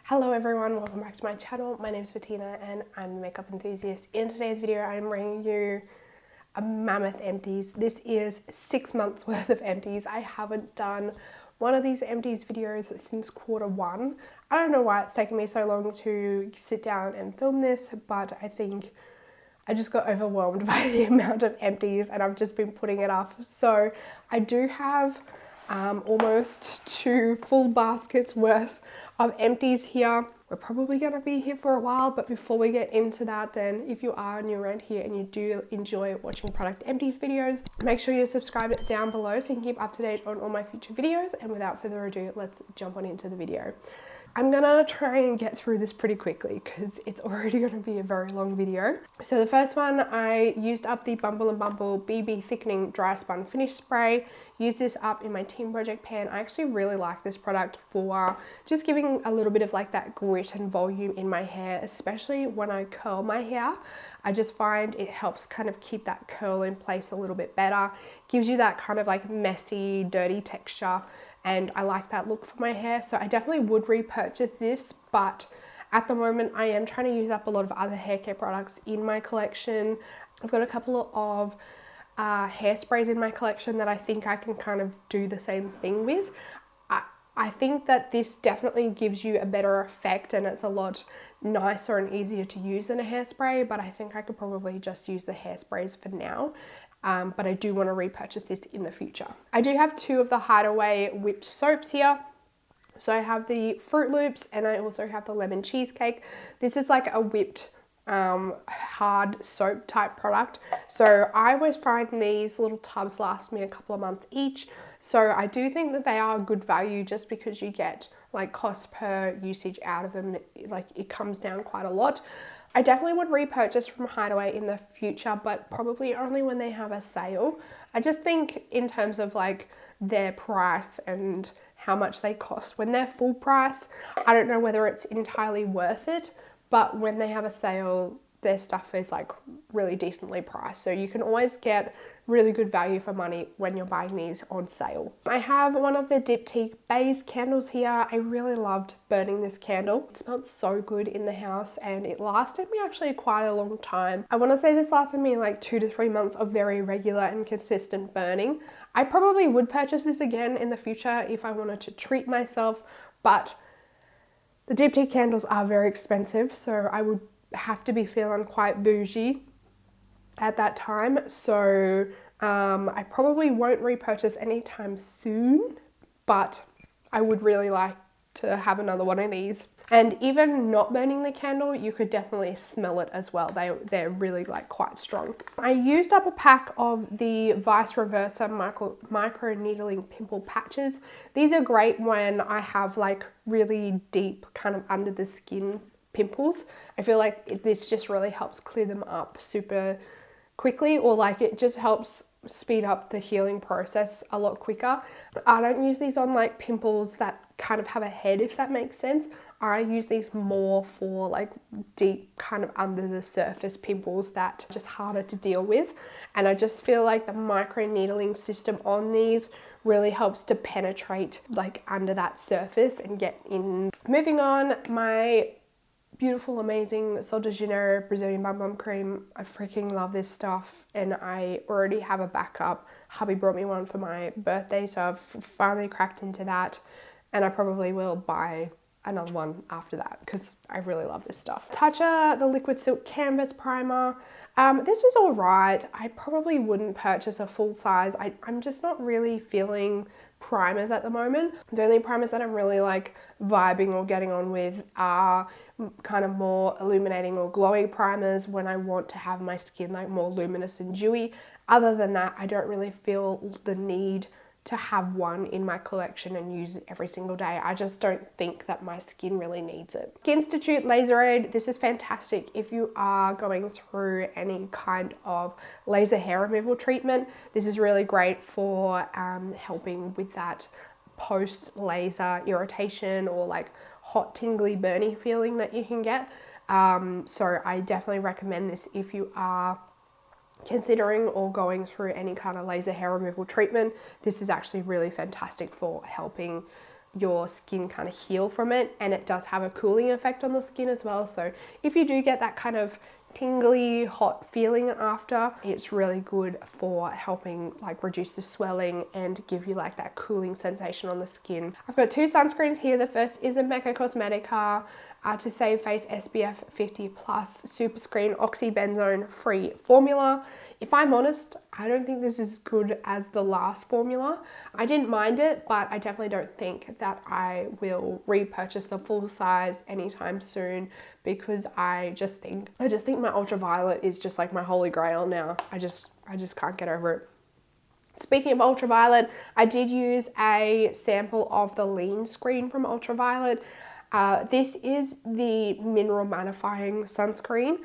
Hello everyone, welcome back to my channel. My name is Bettina and I'm the makeup enthusiast. In today's video, I'm bringing you a mammoth empties. This is 6 months worth of empties. I haven't done one of these empties videos since Q1. I don't know why it's taken me so long to sit down and film this, but I think I just got overwhelmed by the amount of empties and I've just been putting it off. So I do have almost 2 full baskets worth of empties here. We're probably going to be here for a while, but before we get into that, then if you are new around here and you do enjoy watching product empties videos, make sure you're subscribed down below so you can keep up to date on all my future videos. And without further ado, let's jump on into the video. I'm gonna try and get through this pretty quickly because it's already gonna be a very long video. So the first one, I used up the Bumble & Bumble BB Thickening Dry Spun Finish Spray. Used this up in my Team Project pan. I actually really like this product for just giving a little bit of like that grit and volume in my hair, especially when I curl my hair. I just find it helps kind of keep that curl in place a little bit better. Gives you that kind of like messy, dirty texture. And I like that look for my hair, so I definitely would repurchase this, but at the moment I am trying to use up a lot of other hair care products in my collection. I've got a couple of hairsprays in my collection that I think I can kind of do the same thing with. I think that this definitely gives you a better effect and it's a lot nicer and easier to use than a hairspray, but I think I could probably just use the hairsprays for now. But I do want to repurchase this in the future. I do have 2 of the Hideaway whipped soaps here. So I have the Fruit Loops and I also have the Lemon Cheesecake. This is like a whipped hard soap type product. So I always find these little tubs last me a couple of months each. So I do think that they are good value just because you get like cost per usage out of them. Like it comes down quite a lot. I definitely would repurchase from Hideaway in the future, but probably only when they have a sale. I just think in terms of like their price and how much they cost when they're full price, I don't know whether it's entirely worth it, but when they have a sale, their stuff is like really decently priced. So you can always get really good value for money when you're buying these on sale. I have one of the Diptyque Baize candles here. I really loved burning this candle. It smelled so good in the house and it lasted me actually quite a long time. I want to say this lasted me like 2 to 3 months of very regular and consistent burning. I probably would purchase this again in the future if I wanted to treat myself, but the Diptyque candles are very expensive, so I would have to be feeling quite bougie at that time. So I probably won't repurchase anytime soon, but I would really like to have another one of these. And even not burning the candle, you could definitely smell it as well. They're really like quite strong. I used up a pack of the Vice Reversa micro needling pimple patches. These are great when I have like really deep kind of under the skin pimples. I feel like this just really helps clear them up super quickly, or like it just helps speed up the healing process a lot quicker. I don't use these on like pimples that kind of have a head, if that makes sense. I use these more for like deep kind of under the surface pimples that are just harder to deal with. And I just feel like the micro needling system on these really helps to penetrate like under that surface and get in. Moving on, my beautiful, amazing Sol de Janeiro Brazilian Bum Bum Cream. I freaking love this stuff and I already have a backup. Hubby brought me one for my birthday, so I've finally cracked into that and I probably will buy another one after that because I really love this stuff. Tatcha, the Liquid Silk Canvas Primer. This was all right. I probably wouldn't purchase a full size. I'm just not really feeling primers at the moment. The only primers that I'm really like vibing or getting on with are kind of more illuminating or glowy primers when I want to have my skin like more luminous and dewy. Other than that, I don't really feel the need to have one in my collection and use it every single day. I just don't think that my skin really needs it. Skinstitute Laser Aid. This is fantastic if you are going through any kind of laser hair removal treatment. This is really great for helping with that post laser irritation or like hot tingly burning feeling that you can get. So I definitely recommend this if you are considering or going through any kind of laser hair removal treatment. This is actually really fantastic for helping your skin kind of heal from it, and it does have a cooling effect on the skin as well. So if you do get that kind of tingly hot feeling after, it's really good for helping like reduce the swelling and give you like that cooling sensation on the skin. I've got two sunscreens here. The first is a Mecca Cosmetica to Save Face SPF 50 Plus Super Screen Oxybenzone Free Formula. If I'm honest, I don't think this is as good as the last formula. I didn't mind it, but I definitely don't think that I will repurchase the full size anytime soon, because I just think my ultraviolet is just like my holy grail now. I just can't get over it. Speaking of ultraviolet, I did use a sample of the Lean Screen from Ultraviolet. This is the mineral mattifying sunscreen.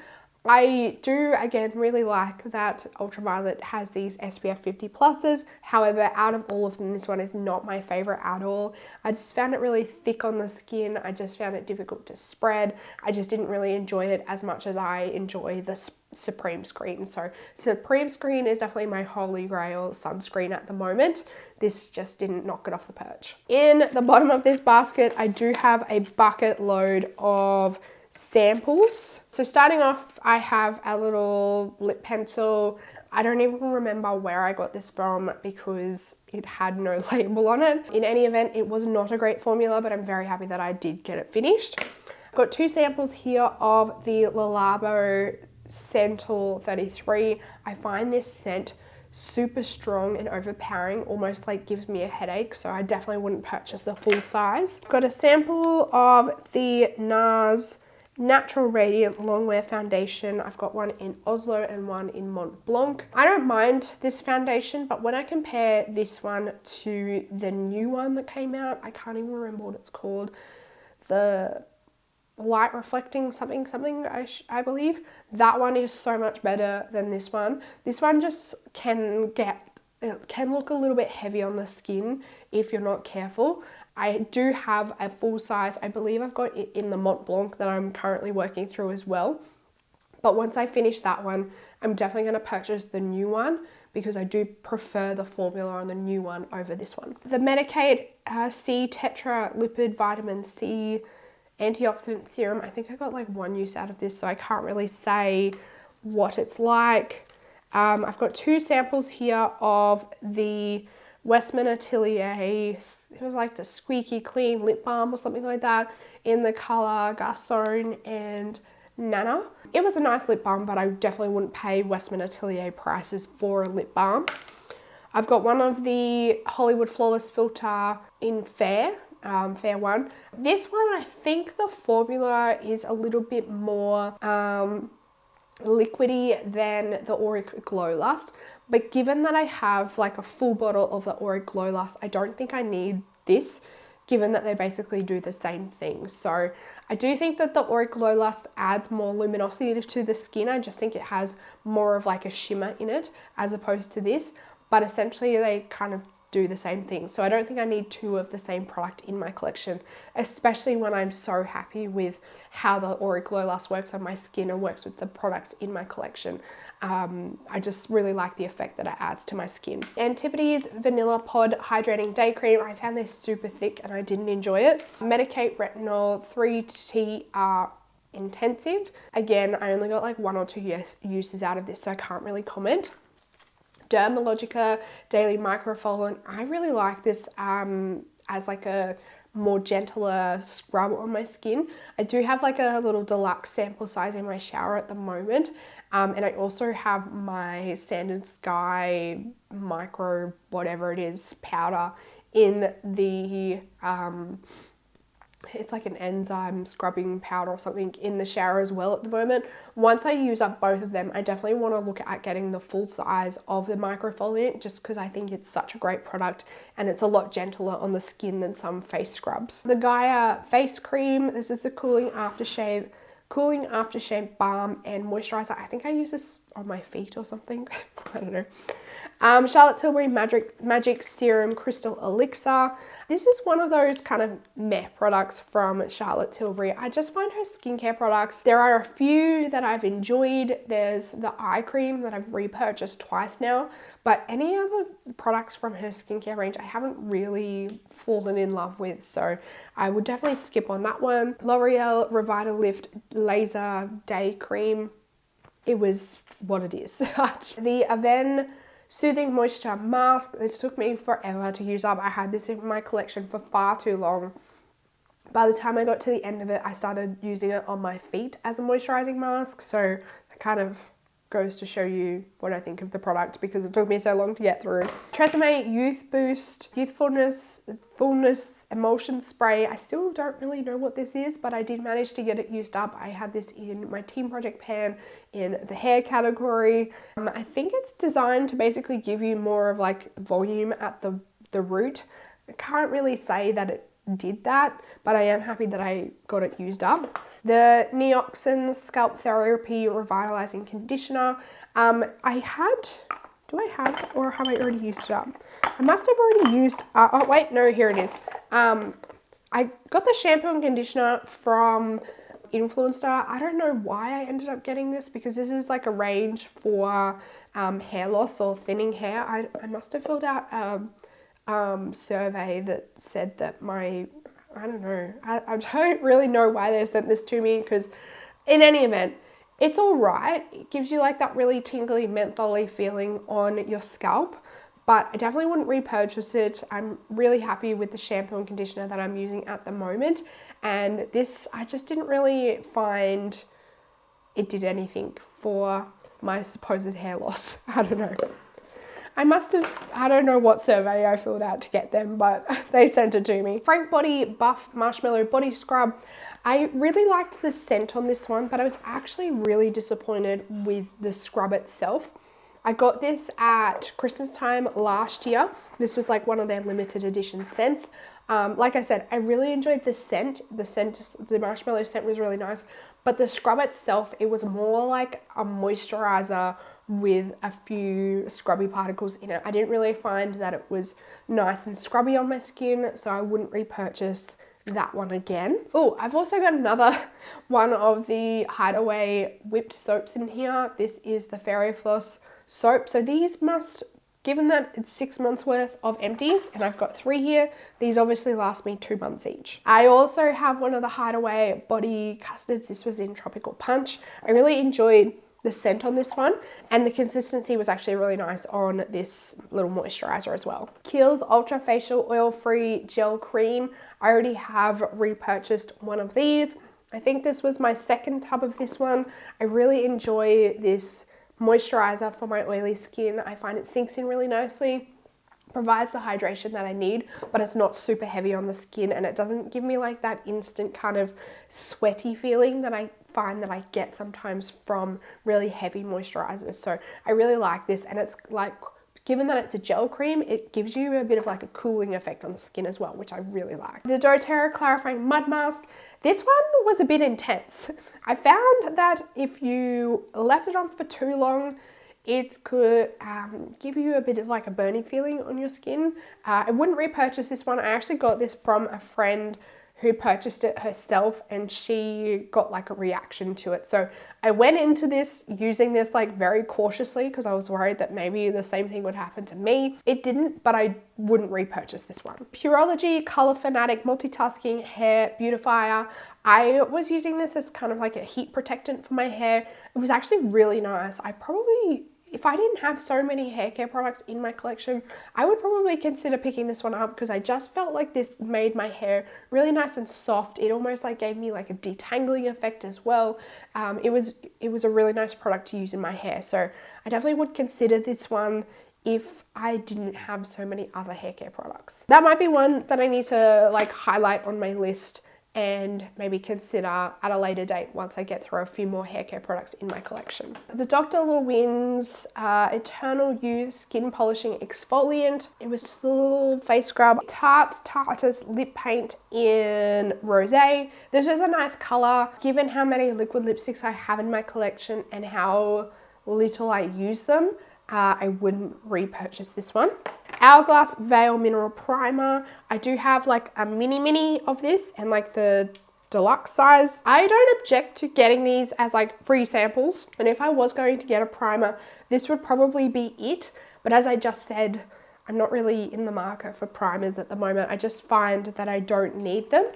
I do, again, really like that Ultraviolet has these SPF 50 pluses. However, out of all of them, this one is not my favorite at all. I just found it really thick on the skin. I just found it difficult to spread. I just didn't really enjoy it as much as I enjoy the Supreme Screen. So Supreme Screen is definitely my holy grail sunscreen at the moment. This just didn't knock it off the perch. In the bottom of this basket, I do have a bucket load of samples. So starting off, I have a little lip pencil. I don't even remember where I got this from because it had no label on it. In any event, it was not a great formula, but I'm very happy that I did get it finished. I've got two samples here of the Le Labo Sental 33. I find this scent super strong and overpowering, almost like gives me a headache, so I definitely wouldn't purchase the full size. I've got a sample of the NARS Natural Radiant Longwear Foundation. I've got one in Oslo and one in Mont Blanc. I don't mind this foundation, but when I compare this one to the new one that came out, I can't even remember what it's called, the light reflecting something I believe, that one is so much better than this one. This one just can look a little bit heavy on the skin if you're not careful. I do have a full size. I believe I've got it in the Mont Blanc that I'm currently working through as well. But once I finish that one, I'm definitely going to purchase the new one because I do prefer the formula on the new one over this one. The Medicaid C Tetra Lipid Vitamin C Antioxidant Serum. I think I got like one use out of this, so I can't really say what it's like. I've got two samples here of the Westman Atelier, it was like the Squeaky Clean Lip Balm or something like that, in the colour Garcon and Nana. It was a nice lip balm, but I definitely wouldn't pay Westman Atelier prices for a lip balm. I've got one of the Hollywood Flawless Filter in Fair one. This one, I think the formula is a little bit more liquidy than the Auric Glow Lust, but given that I have like a full bottle of the Auric Glow Lust, I don't think I need this, given that they basically do the same thing. So I do think that the Auric Glow Lust adds more luminosity to the skin. I just think it has more of like a shimmer in it as opposed to this, but essentially they kind of do the same thing. So I don't think I need two of the same product in my collection, especially when I'm so happy with how the Auric Glow Lust works on my skin and works with the products in my collection. I just really like the effect that it adds to my skin. Antipodes Vanilla Pod Hydrating Day Cream. I found this super thick and I didn't enjoy it. Medik8 Retinol 3TR Intensive. Again, I only got like one or two uses out of this, so I can't really comment. Dermalogica Daily Microfoliant. I really like this as like a more gentler scrub on my skin. I do have like a little deluxe sample size in my shower at the moment, and I also have my Sand & Sky micro whatever it is powder in the it's like an enzyme scrubbing powder or something in the shower as well at the moment. Once I use up both of them, I definitely want to look at getting the full size of the microfoliant, just because I think it's such a great product and it's a lot gentler on the skin than some face scrubs. The Gaia Face Cream. This is the Cooling Aftershave Balm and Moisturizer. I think I used this on my feet or something. I don't know. Charlotte Tilbury Magic Serum Crystal Elixir. This is one of those kind of meh products from Charlotte Tilbury. I just find her skincare products, there are a few that I've enjoyed. There's the eye cream that I've repurchased twice now, but any other products from her skincare range I haven't really fallen in love with, so I would definitely skip on that one. L'Oreal Revitalift Laser Day Cream. It was what it is. The Aven Soothing Moisture Mask. This took me forever to use up. I had this in my collection for far too long. By the time I got to the end of it, I started using it on my feet as a moisturizing mask. So it kind of goes to show you what I think of the product because it took me so long to get through. Tresemme Youth Boost Youthfulness Emulsion Spray. I still don't really know what this is, but I did manage to get it used up. I had this in my Team Project pan in the hair category. I think it's designed to basically give you more of like volume at the root. I can't really say that it did that, but I am happy that I got it used up. The Neoxin Scalp Therapy Revitalizing Conditioner. Do I have, or have I already used it up? I must have already used, oh wait, no, here it is. I got the shampoo and conditioner from Influencer. I don't know why I ended up getting this because this is like a range for hair loss or thinning hair. I must have filled out survey that said that I don't know, I don't really know why they sent this to me because in any event, it's all right. It gives you like that really tingly, mentholy feeling on your scalp, but I definitely wouldn't repurchase it. I'm really happy with the shampoo and conditioner that I'm using at the moment, and this, I just didn't really find it did anything for my supposed hair loss. I don't know. I don't know what survey I filled out to get them, but they sent it to me. Frank Body Buff Marshmallow Body Scrub. I really liked the scent on this one, but I was actually really disappointed with the scrub itself. I got this at Christmas time last year. This was like one of their limited edition scents. Like I said, I really enjoyed the scent. The marshmallow scent was really nice, but the scrub itself, it was more like a moisturizer with a few scrubby particles in it. I didn't really find that it was nice and scrubby on my skin, so I wouldn't repurchase that one again. Oh, I've also got another one of the Hideaway whipped soaps in here. This is the Fairy Floss soap. So these must, given that it's 6 months worth of Empties and I've got 3 here, these obviously last me 2 months each. I also have one of the Hideaway body custards. This was in Tropical Punch. I really enjoyed the scent on this one, and the consistency was actually really nice on this little moisturizer as well. Kiehl's Ultra Facial Oil Free Gel Cream. I already have repurchased one of these. I think this was my second tub of this one. I really enjoy this moisturizer for my oily skin. I find it sinks in really nicely, provides the hydration that I need, but it's not super heavy on the skin, and it doesn't give me like that instant kind of sweaty feeling that I find that I get sometimes from really heavy moisturizers. So I really like this, and it's like, given that it's a gel cream, it gives you a bit of like a cooling effect on the skin as well, which I really like. The doTERRA Clarifying Mud Mask. This one was a bit intense. I found that if you left it on for too long, it could give you a bit of like a burning feeling on your skin. I wouldn't repurchase this one. I actually got this from a friend who purchased it herself, and she got like a reaction to it. So I went into this using this like very cautiously because I was worried that maybe the same thing would happen to me. It didn't, but I wouldn't repurchase this one. Pureology Color Fanatic Multitasking Hair Beautifier. I was using this as kind of like a heat protectant for my hair. It was actually really nice. I probably, if I didn't have so many hair care products in my collection, I would probably consider picking this one up because I just felt like this made my hair really nice and soft. It almost like gave me like a detangling effect as well. It was a really nice product to use in my hair. So I definitely would consider this one if I didn't have so many other hair care products. That might be one that I need to like highlight on my list and maybe consider at a later date once I get through a few more hair care products in my collection. The Dr. Lewin's Eternal Youth Skin Polishing Exfoliant. It was just a little face scrub. Tarte's Lip Paint in Rosé. This was a nice color given how many liquid lipsticks I have in my collection and how little I use them, I wouldn't repurchase this one. Hourglass Veil Mineral Primer. I do have like a mini of this and like the deluxe size. I don't object to getting these as like free samples, and if I was going to get a primer, this would probably be it. But as I just said, I'm not really in the market for primers at the moment. I just find that I don't need them,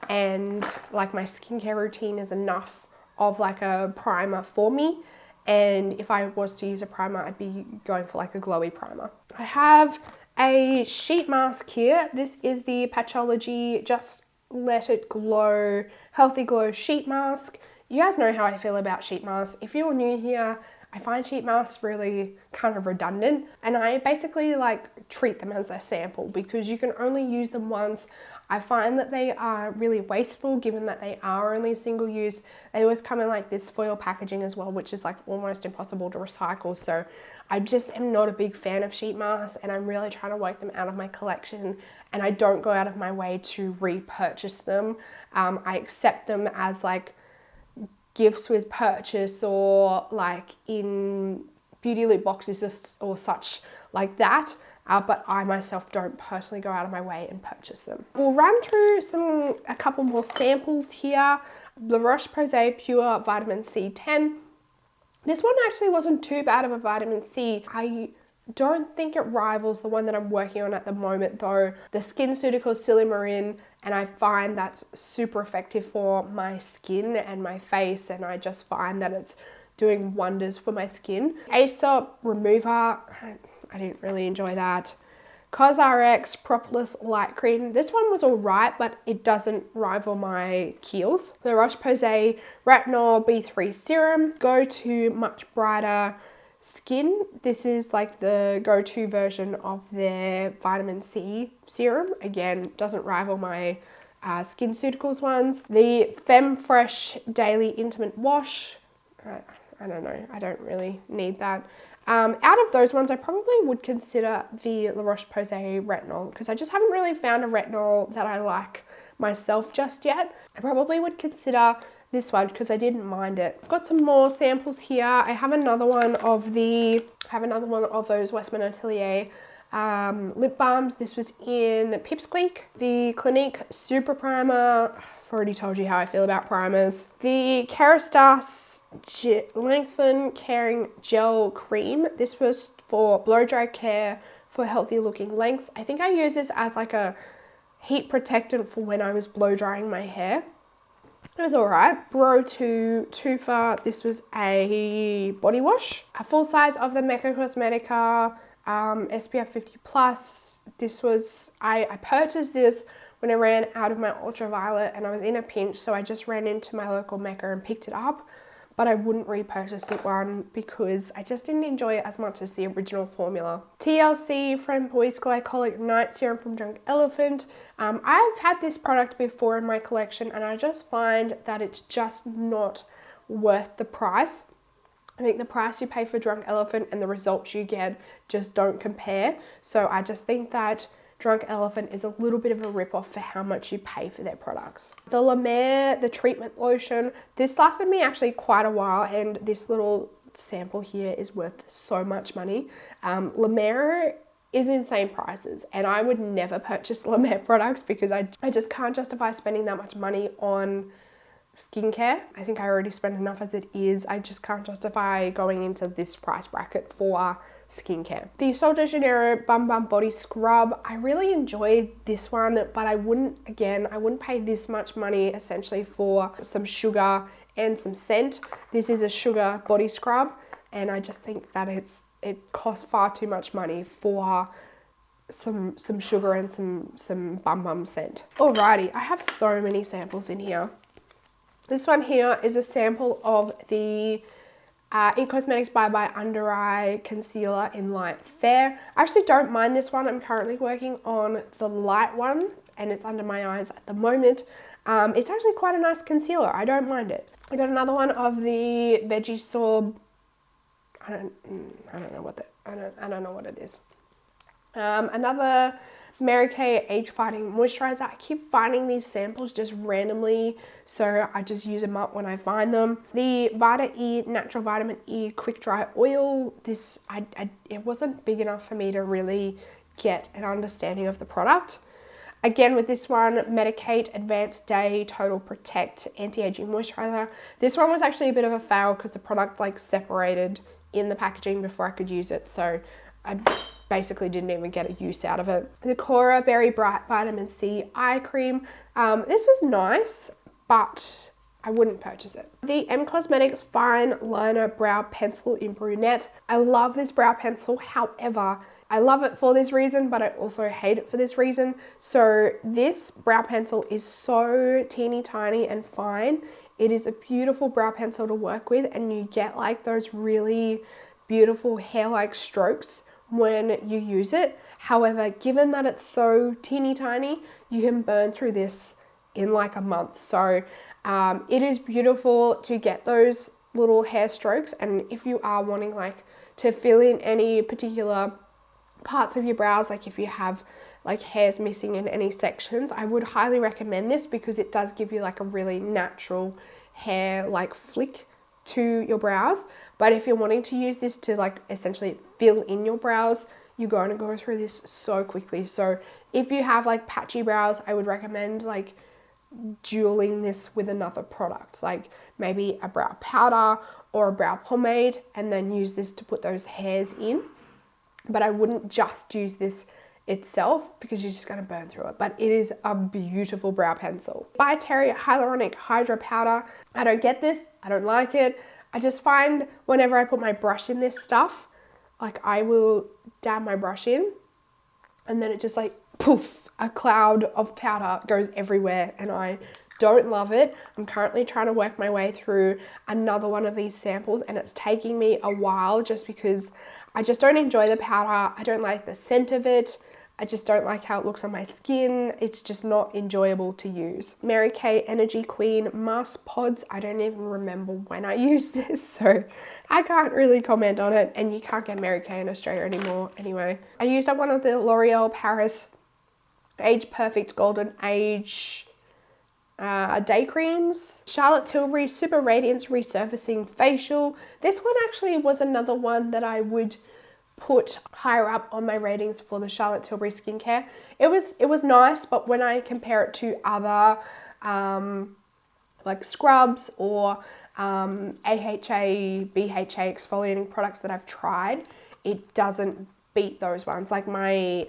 and like my skincare routine is enough of like a primer for me. And if I was to use a primer, I'd be going for like a glowy primer. I have a sheet mask here. This is the Patchology Just Let It Glow Healthy Glow Sheet Mask. You guys know how I feel about sheet masks. If you're new here, I find sheet masks really kind of redundant, and I basically like treat them as a sample because you can only use them once. I find that they are really wasteful given that they are only single use. They always come in like this foil packaging as well, which is like almost impossible to recycle. So I just am not a big fan of sheet masks, and I'm really trying to work them out of my collection, and I don't go out of my way to repurchase them. I accept them as like gifts with purchase or like in beauty loot boxes or such like that. But I myself don't personally go out of my way and purchase them. We'll run through a couple more samples here. La Roche-Posay Pure Vitamin C10. This one actually wasn't too bad of a vitamin C. I don't think it rivals the one that I'm working on at the moment though. The SkinCeuticals Silymarin, and I find that's super effective for my skin and my face, and I just find that it's doing wonders for my skin. Aesop Remover, I didn't really enjoy that. CosRx Propolis Light Cream. This one was alright, but it doesn't rival my Kiehl's. The Roche-Posay Retinol B3 Serum. Go to Much Brighter Skin. This is like the go-to version of their vitamin C serum. Again, doesn't rival my SkinCeuticals ones. The FemFresh Daily Intimate Wash. I don't know. I don't really need that. Out of those ones, I probably would consider the La Roche-Posay Retinol because I just haven't really found a retinol that I like myself just yet. I probably would consider this one because I didn't mind it. I've got some more samples here. I have another one of those Westman Atelier lip balms. This was in Pipsqueak. The Clinique Super Primer. I've already told you how I feel about primers. The Kerastase Lengthen Caring Gel Cream. This was for blow dry care for healthy looking lengths. I think I used this as like a heat protectant for when I was blow drying my hair. It was alright. Bro to Tufa. This was a body wash. A full size of the Mecca Cosmetica SPF 50 plus. This was, I purchased this when I ran out of my ultraviolet and I was in a pinch, so I just ran into my local Mecca and picked it up. But I wouldn't repurchase it one because I just didn't enjoy it as much as the original formula. TLC Framboise Glycolic Night Serum from Drunk Elephant. I've had this product before in my collection and I just find that it's just not worth the price. I think the price you pay for Drunk Elephant and the results you get just don't compare. So I just think that Drunk Elephant is a little bit of a rip-off for how much you pay for their products. The La Mer, the treatment lotion. This lasted me actually quite a while, and this little sample here is worth so much money. La Mer is insane prices, and I would never purchase La Mer products because I just can't justify spending that much money on skincare. I think I already spent enough as it is. I just can't justify going into this price bracket for skincare. The Sol de Janeiro Bum Bum Body Scrub. I really enjoyed this one, but I wouldn't pay this much money essentially for some sugar and some scent. This is a sugar body scrub, and I just think that it costs far too much money for some sugar and some bum scent. Alrighty, I have so many samples in here. This one here is a sample of the In Cosmetics Bye Bye Under Eye Concealer in Light Fair. I actually don't mind this one. I'm currently working on the light one and it's under my eyes at the moment. It's actually quite a nice concealer. I don't mind it. I got another one of the Veggie Sorb. I don't know what it is. Another Mary Kay Age Fighting Moisturizer. I keep finding these samples just randomly, so I just use them up when I find them. The Vita E Natural Vitamin E Quick Dry Oil. This, it wasn't big enough for me to really get an understanding of the product. Again, with this one, Medicate Advanced Day Total Protect Anti-Aging Moisturizer. This one was actually a bit of a fail because the product like separated in the packaging before I could use it, so I basically didn't even get a use out of it. The Cora Berry Bright Vitamin C Eye Cream. This was nice, but I wouldn't purchase it. The M Cosmetics Fine Liner Brow Pencil in Brunette. I love this brow pencil, however, I love it for this reason, but I also hate it for this reason. So this brow pencil is so teeny tiny and fine. It is a beautiful brow pencil to work with, and you get like those really beautiful hair-like strokes when you use it. However, given that it's so teeny tiny, you can burn through this in like a month. So it is beautiful to get those little hair strokes, and if you are wanting like to fill in any particular parts of your brows, like if you have like hairs missing in any sections, I would highly recommend this because it does give you like a really natural hair like flick to your brows. But if you're wanting to use this to like essentially fill in your brows, you're going to go through this so quickly. So if you have like patchy brows, I would recommend like dueling this with another product, like maybe a brow powder or a brow pomade, and then use this to put those hairs in. But I wouldn't just use this itself because you're just going to burn through it. But it is a beautiful brow pencil. By Terry Hyaluronic Hydra Powder. I don't get this. I don't like it. I just find whenever I put my brush in this stuff, like I will dab my brush in and then it just like poof, a cloud of powder goes everywhere, and I don't love it. I'm currently trying to work my way through another one of these samples, and it's taking me a while just because I just don't enjoy the powder. I don't like the scent of it. I just don't like how it looks on my skin. It's just not enjoyable to use. Mary Kay Energy Queen Mask Pods. I don't even remember when I used this, so I can't really comment on it, and you can't get Mary Kay in Australia anymore anyway. I used up one of the L'Oreal Paris Age Perfect Golden Age day creams. Charlotte Tilbury Super Radiance Resurfacing Facial. This one actually was another one that I would put higher up on my ratings for the Charlotte Tilbury skincare. It was nice, but when I compare it to other like scrubs or AHA, BHA exfoliating products that I've tried, it doesn't beat those ones. Like my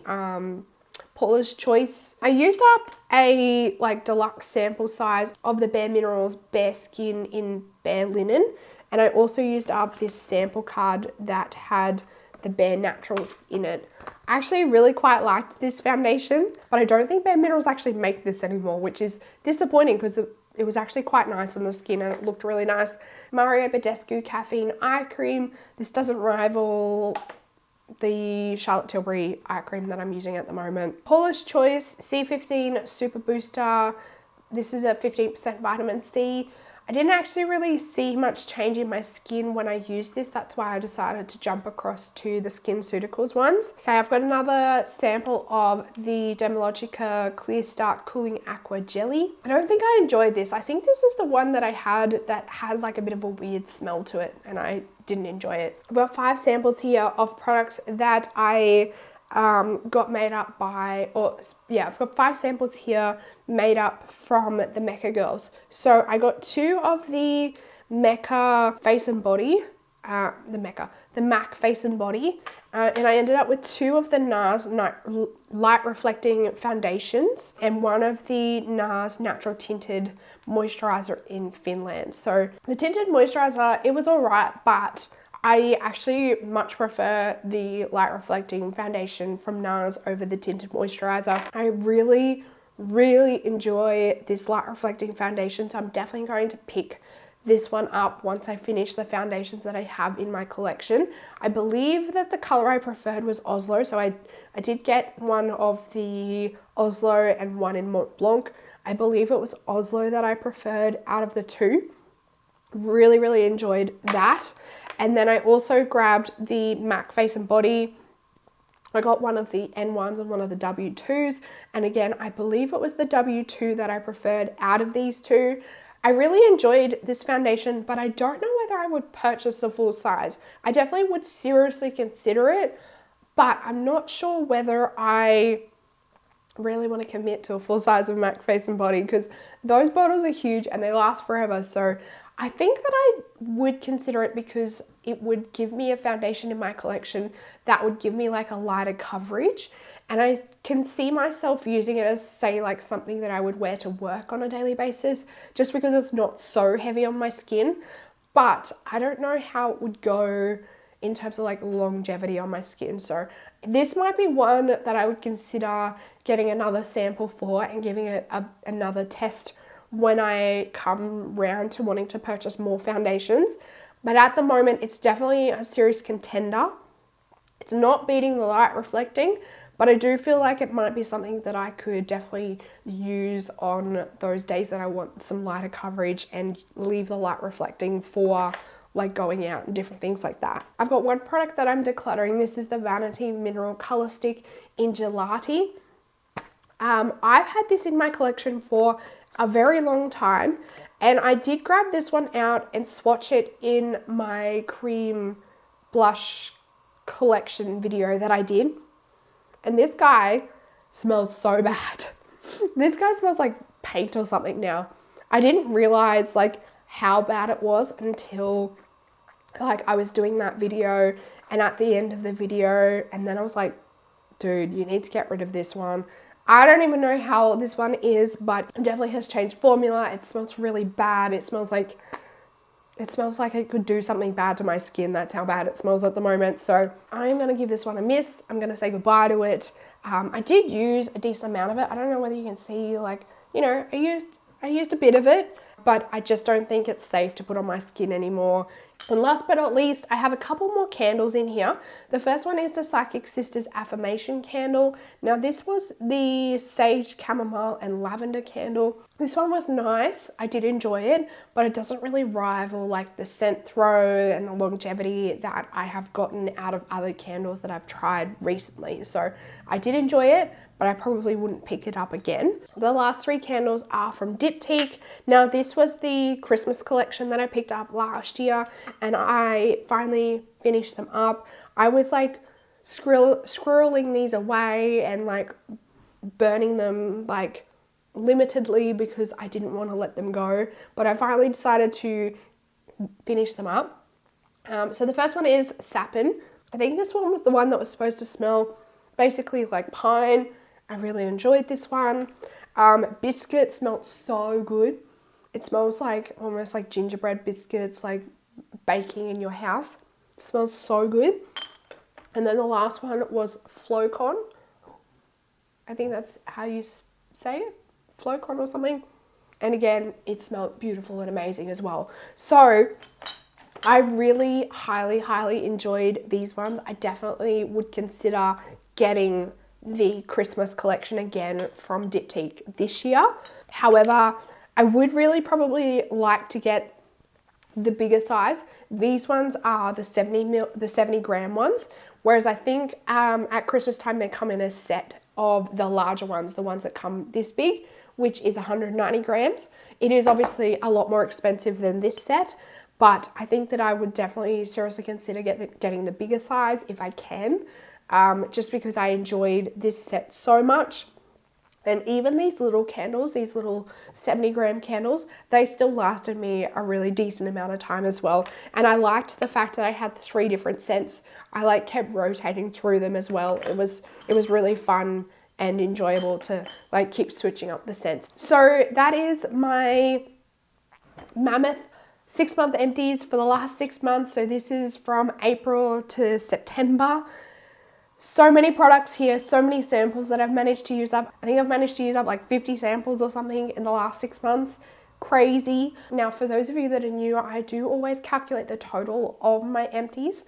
Paula's Choice. I used up a like deluxe sample size of the Bare Minerals Bare Skin in Bare Linen, and I also used up this sample card that had the Bare Naturals in it. I actually really quite liked this foundation, but I don't think Bare Minerals actually make this anymore, which is disappointing because it was actually quite nice on the skin and it looked really nice. Mario Badescu Caffeine Eye Cream. This doesn't rival the Charlotte Tilbury eye cream that I'm using at the moment. Paula's Choice C15 Super Booster. This is a 15% vitamin C. I didn't actually really see much change in my skin when I used this. That's why I decided to jump across to the SkinCeuticals ones. Okay, I've got another sample of the Dermalogica Clear Start Cooling Aqua Jelly. I don't think I enjoyed this. I think this is the one that I had that had like a bit of a weird smell to it, and I didn't enjoy it. I've got 5 samples here of products that I got made up by, I've got 5 samples here made up from the Mecca girls. So I got 2 of the Mecca Face and Body, the MAC Face and Body, and I ended up with 2 of the NARS Light Reflecting Foundations and 1 of the NARS Natural Tinted Moisturizer in Finland. So the tinted moisturizer, it was alright, but I actually much prefer the light reflecting foundation from NARS over the tinted moisturizer. I really enjoy this light reflecting foundation, so I'm definitely going to pick this one up once I finish the foundations that I have in my collection. I believe that the color I preferred was Oslo, so I did get one of the Oslo and one in Mont Blanc. I believe it was Oslo that I preferred out of the 2. Really enjoyed that. And then I also grabbed the MAC Face and Body I got one of the N1s and one of the W2s. And again, I believe it was the W2 that I preferred out of these two. I really enjoyed this foundation, but I don't know whether I would purchase a full size. I definitely would seriously consider it, but I'm not sure whether I really want to commit to a full size of MAC Face and Body, because those bottles are huge and they last forever. So I think that I would consider it because it would give me a foundation in my collection that would give me like a lighter coverage. And I can see myself using it as, say, like something that I would wear to work on a daily basis, just because it's not so heavy on my skin. But I don't know how it would go in terms of like longevity on my skin. So this might be one that I would consider getting another sample for and giving it another test when I come round to wanting to purchase more foundations. But at the moment, it's definitely a serious contender. It's not beating the light reflecting, but I do feel like it might be something that I could definitely use on those days that I want some lighter coverage and leave the light reflecting for like going out and different things like that. I've got one product that I'm decluttering. This is the Vanity Mineral Color Stick in Gelati. I've had this in my collection for a very long time, and I did grab this one out and swatch it in my cream blush collection video that I did. And this guy smells so bad. This guy smells like paint or something now. I didn't realize like how bad it was until like I was doing that video, and at the end of the video, and then I was like, dude, you need to get rid of this one. I don't even know how this one is, but it definitely has changed formula. It smells really bad. It smells like it could do something bad to my skin. That's how bad it smells at the moment. So I'm going to give this one a miss. I'm going to say goodbye to it. I did use a decent amount of it. I don't know whether you can see, like, you know, I used a bit of it, but I just don't think it's safe to put on my skin anymore. And last but not least, I have a couple more candles in here. The first one is the Psychic Sisters Affirmation Candle. Now this was the Sage Chamomile and Lavender Candle. This one was nice. I did enjoy it, but it doesn't really rival like the scent throw and the longevity that I have gotten out of other candles that I've tried recently. So I did enjoy it, but I probably wouldn't pick it up again. The last three candles are from Diptyque. Now this was the Christmas collection that I picked up last year, and I finally finished them up. I was like squirreling these away and like burning them like limitedly because I didn't want to let them go, but I finally decided to finish them up. So the first one is Sapin. I think this one was the one that was supposed to smell basically like pine. I really enjoyed this one. Biscuit smelled so good. It smells like almost like gingerbread biscuits, like baking in your house. It smells so good. And then the last one was Flocon. I think that's how you say it, Flocon or something. And again, it smelled beautiful and amazing as well. So I really highly enjoyed these ones. I definitely would consider getting the Christmas collection again from Diptyque this year. However, I would really probably like to get the bigger size. These ones are the 70 gram ones, whereas I think at Christmas time they come in a set of the larger ones, the ones that come this big, which is 190 grams. It is obviously a lot more expensive than this set, but I think that I would definitely seriously consider getting the bigger size if I can. Just because I enjoyed this set so much. And even these little candles, these little 70 gram candles, they still lasted me a really decent amount of time as well. And I liked the fact that I had 3 different scents. I like kept rotating through them as well. It was really fun and enjoyable to like keep switching up the scents. So that is my mammoth 6-month empties for the last 6 months. So this is from April to September. So many products here, so many samples that I've managed to use up. I think I've managed to use up like 50 samples or something in the last 6 months. Crazy. Now, for those of you that are new, I do always calculate the total of my empties.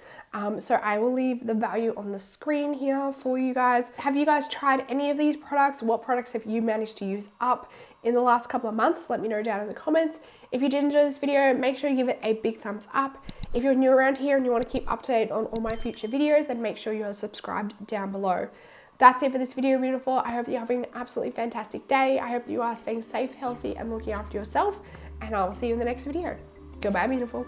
So I will leave the value on the screen here for you guys. Have you guys tried any of these products? What products have you managed to use up in the last couple of months? Let me know down in the comments. If you did enjoy this video, make sure you give it a big thumbs up. If you're new around here and you want to keep up to date on all my future videos, then make sure you're subscribed down below. That's it for this video, beautiful. I hope you're having an absolutely fantastic day. I hope you are staying safe, healthy, and looking after yourself. And I will see you in the next video. Goodbye, beautiful.